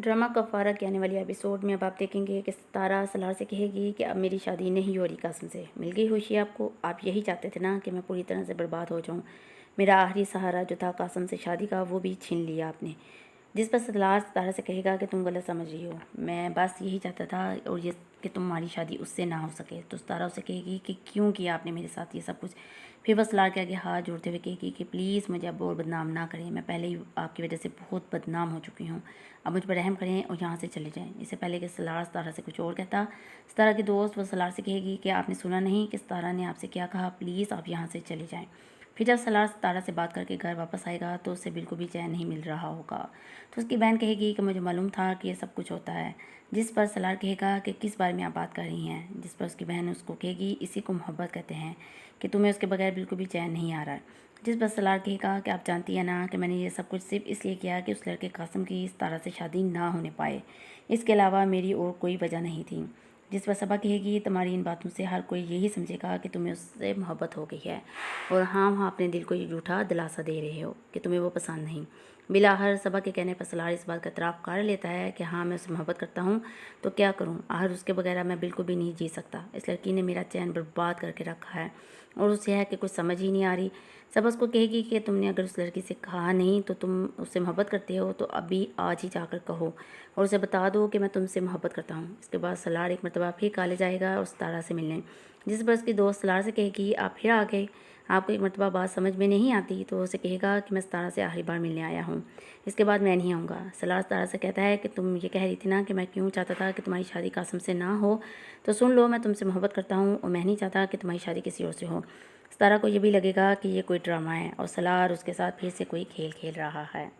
Drama कफ़ारा के आने वाले एपिसोड में अब आप देखेंगे कि सितारा सलार से कहेगी कि अब मेरी शादी नहीं हो रही कासिम से। मिल गई खुशी आपको, आप यही चाहते थे ना कि मैं पूरी तरह से बर्बाद हो जाऊं। मेरा आखिरी सहारा जो था कासिम से शादी का, वो भी छीन लिया आपने। जिस पर सलार सितारा से कहेगा कि तुम गलत समझ रही हो, मैं बस यही चाहता था और ये कि तुम्हारी शादी उससे ना हो सके। तो सितारा उसे कहेगी कि क्यों किया आपने मेरे साथ ये सब कुछ। फिर वह सलार के आगे हाथ जोड़ते हुए कहेगी कि प्लीज़ मुझे अब और बदनाम ना करें, मैं पहले ही आपकी वजह से बहुत बदनाम हो चुकी हूँ। अब मुझ पर रहम करें और यहाँ से चले जाएं। इससे पहले कि सलार सितारा से कुछ और कहता, सितारा की दोस्त वो सलार से कहेगी कि आपने सुना नहीं कि सितारा ने आपसे क्या कहा, प्लीज़ आप यहाँ से चले जाएँ। फिर जब सलार सितारा से बात करके घर वापस आएगा तो उसे बिल्कुल भी चैन नहीं मिल रहा होगा। तो उसकी बहन कहेगी कि मुझे मालूम था कि ये सब कुछ होता है। जिस पर सलार कहेगा कि किस बारे में आप बात कर रही हैं। जिस पर उसकी बहन उसको कहेगी इसी को मोहब्बत कहते हैं, कि तुम्हें उसके बगैर बिल्कुल भी चैन नहीं आ रहा है। जिस पर सलार कहेगा कि आप जानती हैं ना कि मैंने ये सब कुछ सिर्फ इसलिए किया कि उस लड़के कासिम की सितारा से शादी ना होने पाए, इसके अलावा मेरी और कोई वजह नहीं थी। जिस पर सबा कहेगी तुम्हारी इन बातों से हर कोई यही समझेगा कि तुम्हें उससे मोहब्बत हो गई है और हाँ वहाँ अपने दिल को ये झूठा दिलासा दे रहे हो कि तुम्हें वो पसंद नहीं। बिलाहर सबा के कहने पर सलार इस बात का इतराफ़ कर लेता है कि हाँ मैं उससे मोहब्बत करता हूँ, तो क्या करूँ, आहर उसके बगैर मैं बिल्कुल भी नहीं जी सकता। इस लड़की ने मेरा चैन बर्बाद करके रखा है और उसे है कि कुछ समझ ही नहीं आ रही। सबा उसको कहेगी कि तुमने अगर उस लड़की से कहा नहीं तो तुम उससे मोहब्बत करते हो तो अभी आज ही जाकर कहो और उसे बता दो कि मैं तुमसे मोहब्बत करता हूँ। इसके बाद सलार एक मरतबा फिर कॉलेज जाएगा उस तारा से मिलने। जिस पर उसकी दोस्त सलार से कहेगी आप फिर आ गए, आपको एक मरतबा बात समझ में नहीं आती। तो उसे कहेगा कि मैं सितारा से आखिरी बार मिलने आया हूँ, इसके बाद मैं नहीं आऊँगा। सलार सितारा से कहता है कि तुम ये कह रही थी ना कि मैं क्यों चाहता था कि तुम्हारी शादी कासिम से ना हो, तो सुन लो मैं तुमसे मोहब्बत करता हूँ और मैं नहीं चाहता कि तुम्हारी शादी किसी और से हो। सितारा को ये भी लगेगा कि ये कोई ड्रामा है और सलार उसके साथ फिर से कोई खेल खेल रहा है।